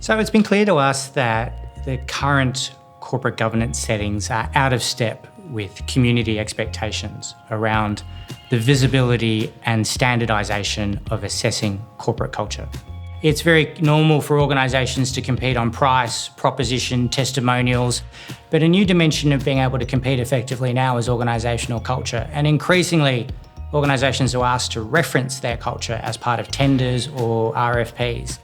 So it's been clear to us that the current corporate governance settings are out of step with community expectations around the visibility and standardisation of assessing corporate culture. It's very normal for organisations to compete on price, proposition, testimonials, but a new dimension of being able to compete effectively now is organisational culture. And increasingly, organisations are asked to reference their culture as part of tenders or RFPs.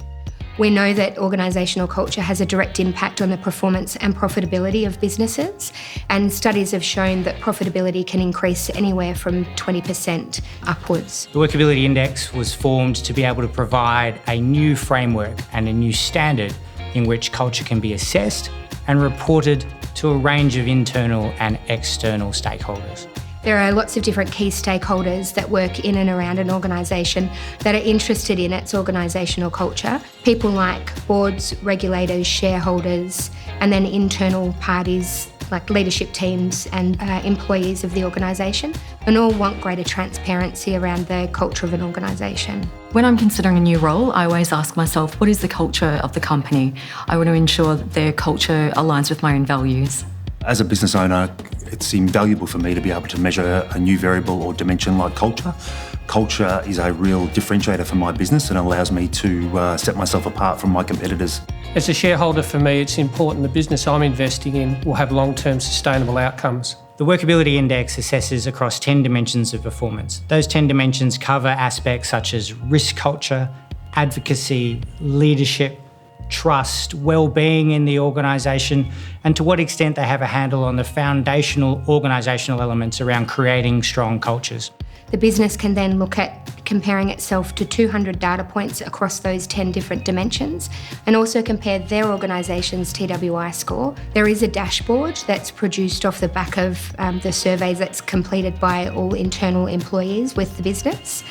We know that organisational culture has a direct impact on the performance and profitability of businesses, and studies have shown that profitability can increase anywhere from 20% upwards. The Workability Index was formed to be able to provide a new framework and a new standard in which culture can be assessed and reported to a range of internal and external stakeholders. There are lots of different key stakeholders that work in and around an organisation that are interested in its organisational culture. People like boards, regulators, shareholders, and then internal parties like leadership teams and employees of the organisation, and all want greater transparency around the culture of an organisation. When I'm considering a new role, I always ask myself, what is the culture of the company? I want to ensure that their culture aligns with my own values. As a business owner, it's invaluable for me to be able to measure a new variable or dimension like culture. Culture is a real differentiator for my business and allows me to set myself apart from my competitors. As a shareholder, for me, it's important the business I'm investing in will have long-term sustainable outcomes. The Workability Index assesses across 10 dimensions of performance. Those 10 dimensions cover aspects such as risk culture, advocacy, leadership, trust, well-being in the organisation, and to what extent they have a handle on the foundational organisational elements around creating strong cultures. The business can then look at comparing itself to 200 data points across those 10 different dimensions and also compare their organisation's TWI score. There is a dashboard that's produced off the back of the surveys that's completed by all internal employees with the business.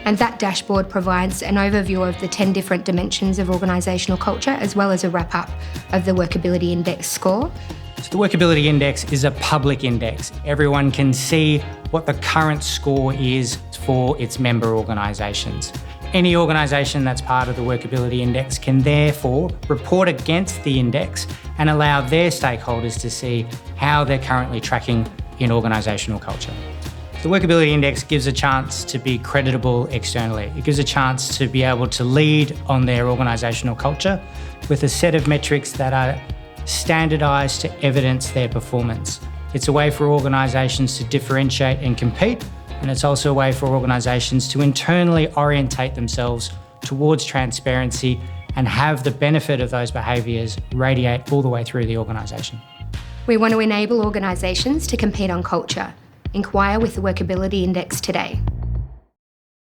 And that dashboard provides an overview of the 10 different dimensions of organisational culture, as well as a wrap-up of the Workability Index score. So the Workability Index is a public index. Everyone can see what the current score is for its member organisations. Any organisation that's part of the Workability Index can therefore report against the index and allow their stakeholders to see how they're currently tracking in organisational culture. The Workability Index gives a chance to be creditable externally. It gives a chance to be able to lead on their organisational culture with a set of metrics that are standardised to evidence their performance. It's a way for organisations to differentiate and compete, and it's also a way for organisations to internally orientate themselves towards transparency and have the benefit of those behaviours radiate all the way through the organisation. We want to enable organisations to compete on culture. Inquire with the Workability Index today.